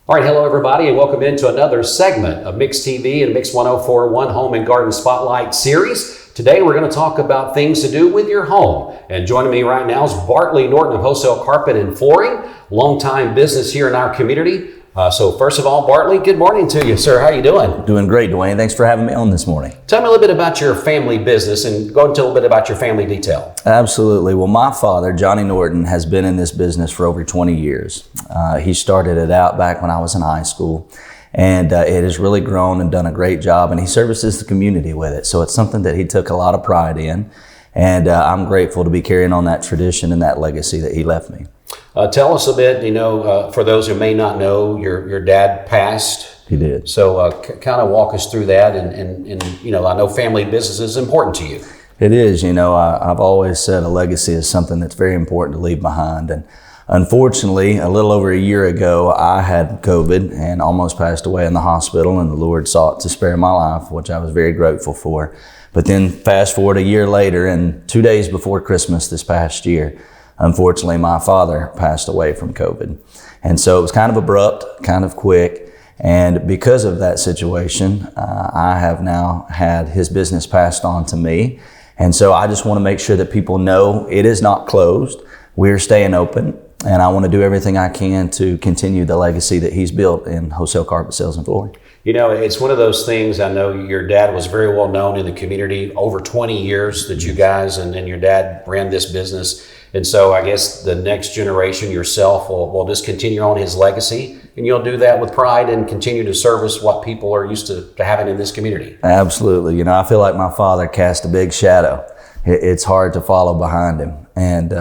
All right, hello everybody, and welcome into another segment of Mix TV and Mix 104.1 Home and Garden Spotlight series. Today we're going to talk about things to do with your home. And joining me right now is Bartlee Norton of Wholesale Carpet and Flooring, longtime business here in our community. So first of all, Bartlee, good morning to you, sir. How you doing? Doing great, Dwayne. Thanks for having me on this morning. Tell me a little bit about your family business and go into a little bit about your family detail. Absolutely. Well, my father, Johnny Norton, has been in this business for over 20 years. He started it out back when I was in high school, and it has really grown and done a great job, and he services the community with it. So it's something that he took a lot of pride in, and I'm grateful to be carrying on that tradition and that legacy that he left me. Tell us a bit, for those who may not know, your dad passed. He did. So kind of walk us through that. And I know family business is important to you. It is. I've always said a legacy is something that's very important to leave behind. And unfortunately, a little over a year ago, I had COVID and almost passed away in the hospital, and the Lord sought to spare my life, which I was very grateful for. But then fast forward a year later, and 2 days before Christmas this past year, unfortunately, my father passed away from COVID. And so it was kind of abrupt, kind of quick. And because of that situation, I have now had his business passed on to me. And so I just want to make sure that people know it is not closed. We're staying open. And I want to do everything I can to continue the legacy that he's built in wholesale carpet sales and flooring. It's one of those things. I know your dad was very well known in the community, over 20 years that you guys and your dad ran this business. And so I guess the next generation, yourself, will just continue on his legacy, and you'll do that with pride and continue to service what people are used to having in this community. Absolutely. I feel like my father cast a big shadow. It's hard to follow behind him. And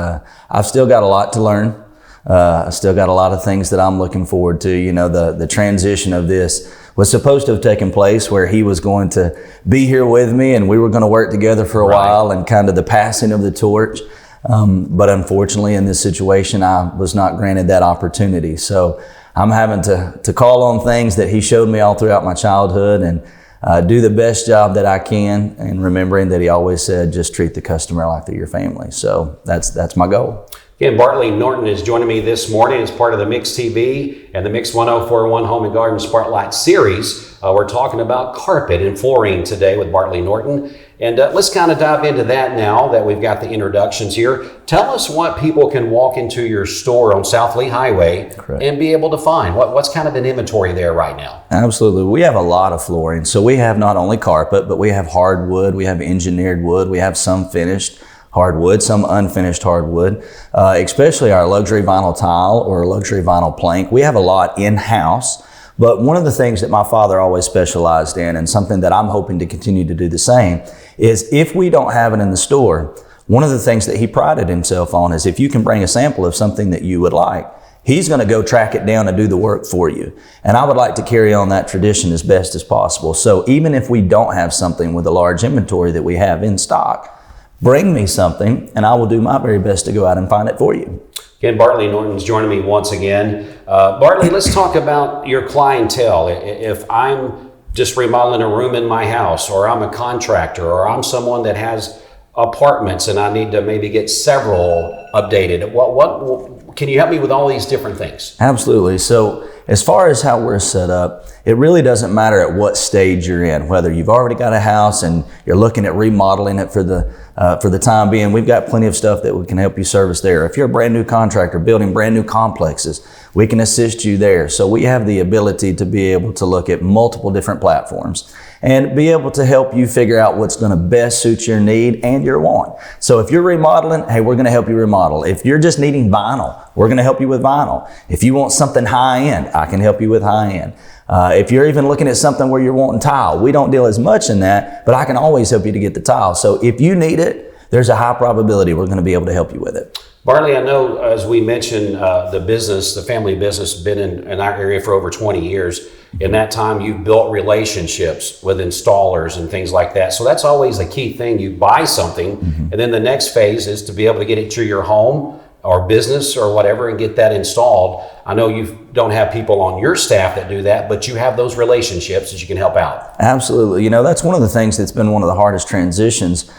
I've still got a lot to learn. I still got a lot of things that I'm looking forward to. The transition of this was supposed to have taken place where he was going to be here with me and we were going to work together for a while, and kind of the passing of the torch. But unfortunately in this situation, I was not granted that opportunity. So I'm having to call on things that he showed me all throughout my childhood and do the best job that I can, and remembering that he always said, just treat the customer like they're your family. So that's my goal. Again, Bartlee Norton is joining me this morning as part of the Mix TV and the Mix 104.1 Home and Garden Spotlight series. We're talking about carpet and flooring today with Bartlee Norton. And let's kind of dive into that now that we've got the introductions here. Tell us what people can walk into your store on South Lee Highway and be able to find. What's kind of an inventory there right now? Absolutely. We have a lot of flooring. So we have not only carpet, but we have hardwood, we have engineered wood, we have some finished hardwood, some unfinished hardwood, especially our luxury vinyl tile or luxury vinyl plank. We have a lot in-house, but one of the things that my father always specialized in, and something that I'm hoping to continue to do the same, is if we don't have it in the store, one of the things that he prided himself on is if you can bring a sample of something that you would like, he's going to go track it down and do the work for you. And I would like to carry on that tradition as best as possible. So even if we don't have something with a large inventory that we have in stock, bring me something, and I will do my very best to go out and find it for you. Again, Bartlee Norton's joining me once again. Bartlee, let's talk about your clientele. If I'm just remodeling a room in my house, or I'm a contractor, or I'm someone that has apartments and I need to maybe get several updated, what can you help me with all these different things? Absolutely. So as far as how we're set up, it really doesn't matter at what stage you're in, whether you've already got a house and you're looking at remodeling it for the time being. We've got plenty of stuff that we can help you service there. If you're a brand new contractor building brand new complexes, we can assist you there. So we have the ability to be able to look at multiple different platforms and be able to help you figure out what's going to best suit your need and your want. So if you're remodeling, hey, we're going to help you remodel. If you're just needing vinyl, we're going to help you with vinyl. If you want something high end, I can help you with high end. If you're even looking at something where you're wanting tile, we don't deal as much in that, but I can always help you to get the tile. So if you need it, there's a high probability we're going to be able to help you with it. Bartlee, I know as we mentioned, the family business has been in our area for over 20 years. In that time, you've built relationships with installers and things like that. So that's always a key thing. You buy something, and then the next phase is to be able to get it to your home or business or whatever and get that installed. I know you don't have people on your staff that do that, but you have those relationships that you can help out. Absolutely. That's one of the things that's been one of the hardest transitions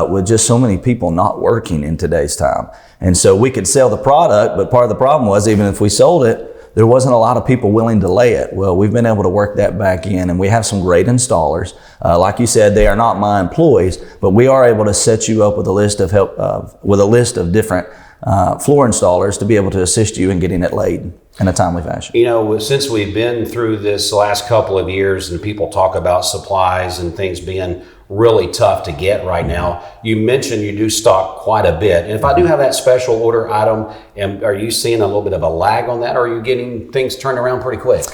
with just so many people not working in today's time. And so we could sell the product, but part of the problem was even if we sold it, there wasn't a lot of people willing to lay it. Well, we've been able to work that back in, and we have some great installers. Like you said, they are not my employees, but we are able to set you up with a list of different floor installers to be able to assist you in getting it laid in a timely fashion. You know, since we've been through this last couple of years and people talk about supplies and things being really tough to get right now, you mentioned you do stock quite a bit. And if I do have that special order item, are you seeing a little bit of a lag on that, or are you getting things turned around pretty quick?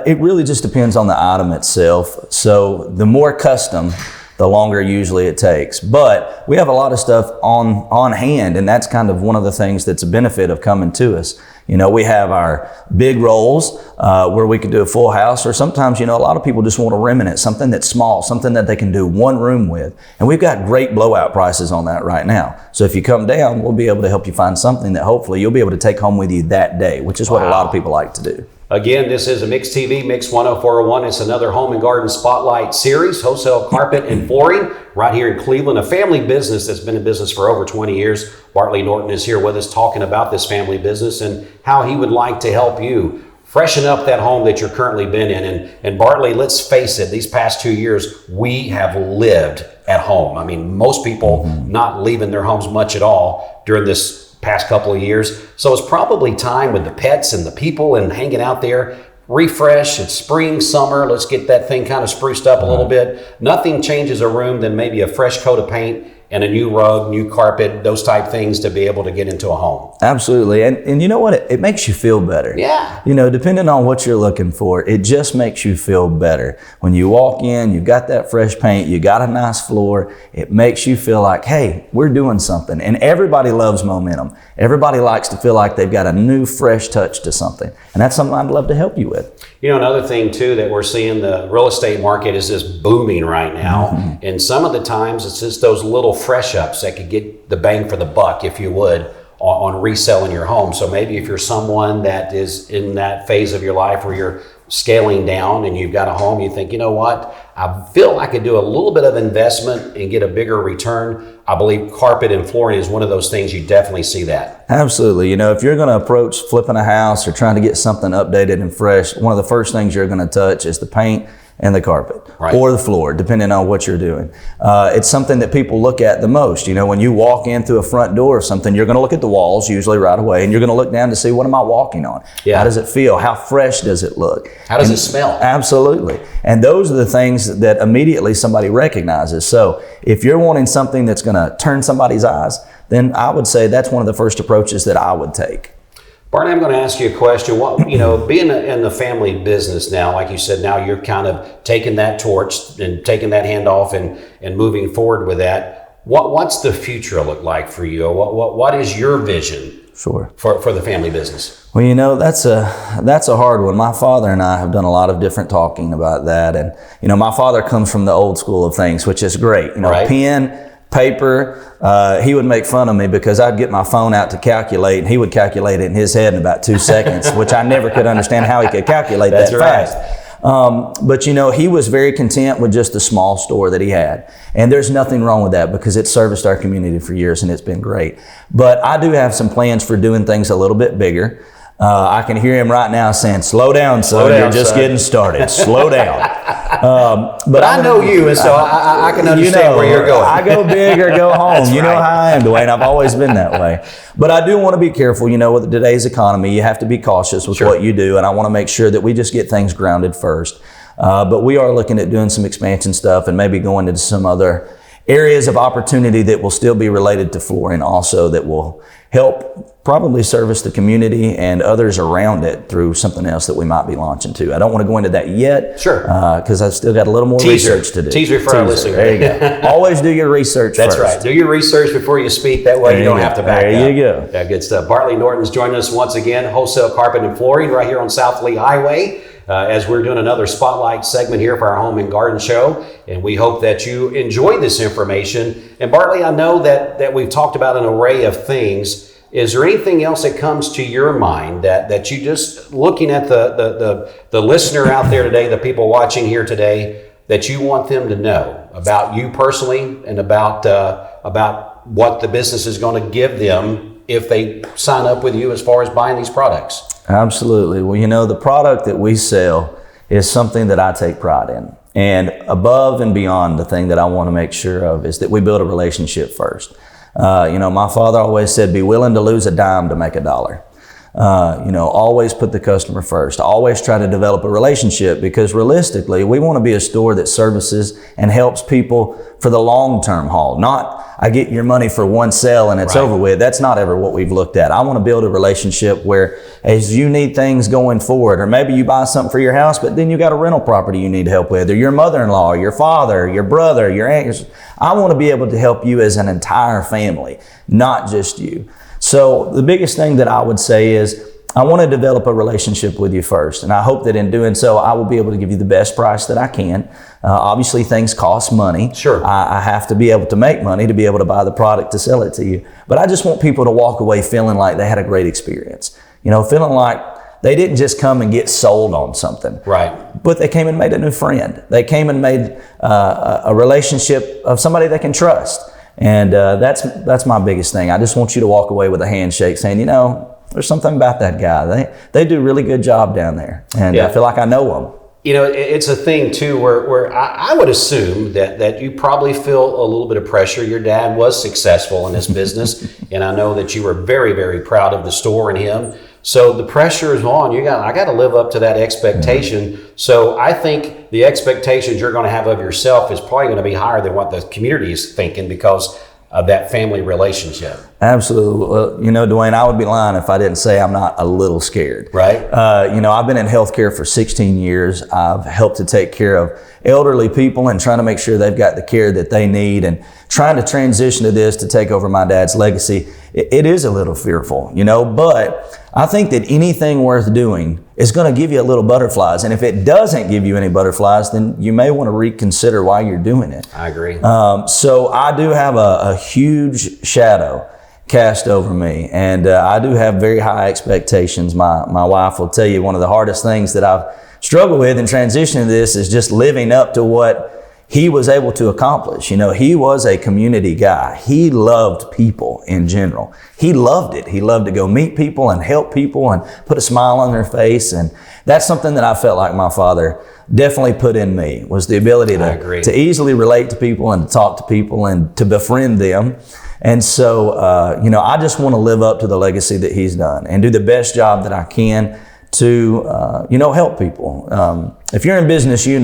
It really just depends on the item itself. So the more custom, the longer usually it takes. But we have a lot of stuff on hand, and that's kind of one of the things that's a benefit of coming to us. You know, we have our big rolls where we could do a full house, or sometimes, you know, a lot of people just want a remnant, something that's small, something that they can do one room with. And we've got great blowout prices on that right now. So if you come down, we'll be able to help you find something that hopefully you'll be able to take home with you that day, which is what a lot of people like to do. Again, this is a Mix TV, Mix 10401. It's another Home and Garden Spotlight series, Wholesale Carpet and Flooring, right here in Cleveland, a family business that's been in business for over 20 years. Bartlee Norton is here with us talking about this family business and how he would like to help you freshen up that home that you're currently been in. And Bartlee, let's face it, these past 2 years, we have lived at home. I mean, most people not leaving their homes much at all during this past couple of years. So it's probably time with the pets and the people and hanging out there. Refresh. It's spring, summer. Let's get that thing kind of spruced up a little bit. Nothing changes a room than maybe a fresh coat of paint and a new rug, new carpet, those type things to be able to get into a home. Absolutely. And you know what? It makes you feel better. Yeah. You know, depending on what you're looking for, it just makes you feel better. When you walk in, you've got that fresh paint, you got a nice floor, it makes you feel like, hey, we're doing something. And everybody loves momentum. Everybody likes to feel like they've got a new, fresh touch to something. And that's something I'd love to help you with. You know, another thing too that we're seeing, the real estate market is just booming right now. And some of the times it's just those little fresh ups that could get the bang for the buck, if you would, on reselling your home. So maybe if you're someone that is in that phase of your life where you're scaling down and you've got a home, you think, you know what, I feel I could do a little bit of investment and get a bigger return. I believe carpet and flooring is one of those things. You definitely see that. Absolutely. You know, if you're going to approach flipping a house or trying to get something updated and fresh, one of the first things you're going to touch is the paint and the carpet, or the floor, depending on what you're doing. It's something that people look at the most. You know, when you walk in through a front door or something, you're going to look at the walls usually right away, and you're going to look down to see, what am I walking on? Yeah. How does it feel? How fresh does it look? How does it smell? Absolutely. And those are the things that immediately somebody recognizes. So if you're wanting something that's going to turn somebody's eyes, then I would say that's one of the first approaches that I would take. Bartlee, I'm going to ask you a question. What, you know, being in the family business now, like you said, now you're kind of taking that torch and taking that handoff and moving forward with that. What's the future look like for you? What is your vision? Sure. For the family business? Well, you know, that's a hard one. My father and I have done a lot of different talking about that. And, you know, my father comes from the old school of things, which is great. You know, pen, paper. He would make fun of me because I'd get my phone out to calculate, and he would calculate it in his head in about 2 seconds, which I never could understand how he could calculate that fast. But you know, he was very content with just the small store that he had. And there's nothing wrong with that because it serviced our community for years and it's been great. But I do have some plans for doing things a little bit bigger. I can hear him right now saying, slow down, son, you're just getting started. Slow down. But I know you, and so I can understand where you're going. I go big or go home. You know how I am, Dwayne. I've always been that way. But I do want to be careful. You know, with today's economy, you have to be cautious with what you do, and I want to make sure that we just get things grounded first. But we are looking at doing some expansion stuff and maybe going into some other areas of opportunity that will still be related to flooring also, that will help probably service the community and others around it through something else that we might be launching too. I don't want to go into that yet. Sure. Because I've still got a little more research to do. Teaser for our listeners. There you go. Always do your research first. That's right. Do your research before you speak. That way you don't have to back up. There you go. Yeah, good stuff. Bartlee Norton's joining us once again, Wholesale Carpet and Flooring right here on South Lee Highway. As we're doing another spotlight segment here for our Home and Garden Show. And we hope that you enjoy this information. And Bartlee, I know that we've talked about an array of things. Is there anything else that comes to your mind that you just, looking at the listener out there today, the people watching here today, that you want them to know about you personally and about what the business is going to give them if they sign up with you as far as buying these products? Absolutely. Well, the product that we sell is something that I take pride in. And above and beyond, the thing that I want to make sure of is that we build a relationship first. My father always said, be willing to lose a dime to make a dollar. Always put the customer first. Always try to develop a relationship, because realistically, we want to be a store that services and helps people for the long-term haul. Not, I get your money for one sale and it's over with. That's not ever what we've looked at. I want to build a relationship where, as you need things going forward, or maybe you buy something for your house, but then you got a rental property you need help with, or your mother-in-law, or your father, your brother, your aunt. I want to be able to help you as an entire family, not just you. So the biggest thing that I would say is, I want to develop a relationship with you first. And I hope that in doing so, I will be able to give you the best price that I can. Obviously, things cost money. Sure. I have to be able to make money to be able to buy the product to sell it to you. But I just want people to walk away feeling like they had a great experience. Feeling like they didn't just come and get sold on something. Right. But they came and made a new friend. They came and made a relationship of somebody they can trust. And that's my biggest thing. I just want you to walk away with a handshake saying, there's something about that guy. They do a really good job down there. And I feel like I know them. It's a thing too where I would assume that you probably feel a little bit of pressure. Your dad was successful in this business, and I know that you were very, very proud of the store and him. So the pressure is on. I got to live up to that expectation. Mm-hmm. So I think the expectations you're going to have of yourself is probably going to be higher than what the community is thinking, because of that family relationship. Absolutely. Well, Dwayne, I would be lying if I didn't say I'm not a little scared. Right. I've been in healthcare for 16 years. I've helped to take care of elderly people and trying to make sure they've got the care that they need, and trying to transition to this to take over my dad's legacy. It is a little fearful, but I think that anything worth doing is going to give you a little butterflies. And if it doesn't give you any butterflies, then you may want to reconsider why you're doing it. I agree. So I do have a huge shadow cast over me, and I do have very high expectations. My wife will tell you one of the hardest things that I've struggled with in transitioning to this is just living up to what he was able to accomplish. He was a community guy. He loved people in general. He loved it. He loved to go meet people and help people and put a smile on their face. And that's something that I felt like my father definitely put in me, was the ability to easily relate to people and to talk to people and to befriend them. And so, I just want to live up to the legacy that he's done and do the best job that I can to, help people. If you're in business, you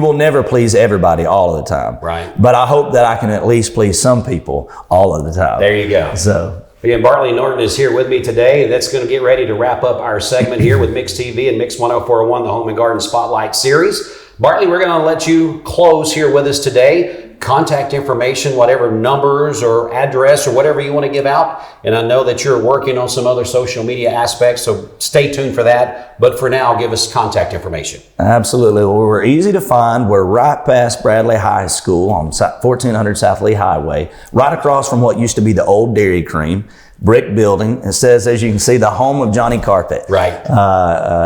will never please everybody all of the time. Right. But I hope that I can at least please some people all of the time. There you go. So, again, Bartlee Norton is here with me today. That's going to get ready to wrap up our segment here with Mix TV and Mix 104.1, the Home and Garden Spotlight Series. Bartlee, we're going to let you close here with us today. Contact information, whatever numbers or address or whatever you want to give out. And I know that you're working on some other social media aspects, so stay tuned for that. But for now, give us contact information. Absolutely. Well, we're easy to find. We're right past Bradley High School on 1400 South Lee Highway, right across from what used to be the old Dairy Cream. Brick building. It says, as you can see, the home of Johnny Carpet. Right.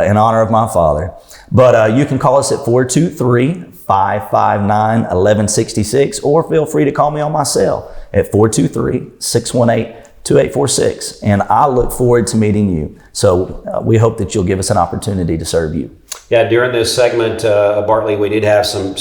In honor of my father. But you can call us at 423-559-1166, or feel free to call me on my cell at 423-618-2846. And I look forward to meeting you. So we hope that you'll give us an opportunity to serve you. Yeah, during this segment, Bartlee, we did have some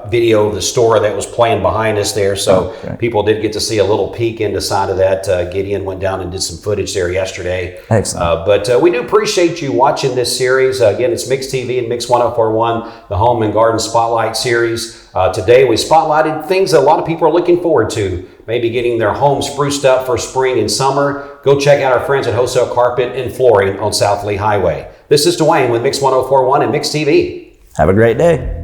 video of the store that was playing behind us there, so people did get to see a little peek into side of that. Gideon went down and did some footage there yesterday. Excellent. But we do appreciate you watching this series. Again, it's Mix TV and Mix 104.1, the Home and Garden Spotlight Series. Today we spotlighted things that a lot of people are looking forward to, maybe getting their home spruced up for spring and summer. Go check out our friends at Wholesale Carpet and Flooring on South Lee Highway. This is Dwayne with Mix 104.1 and Mix TV. Have a great day.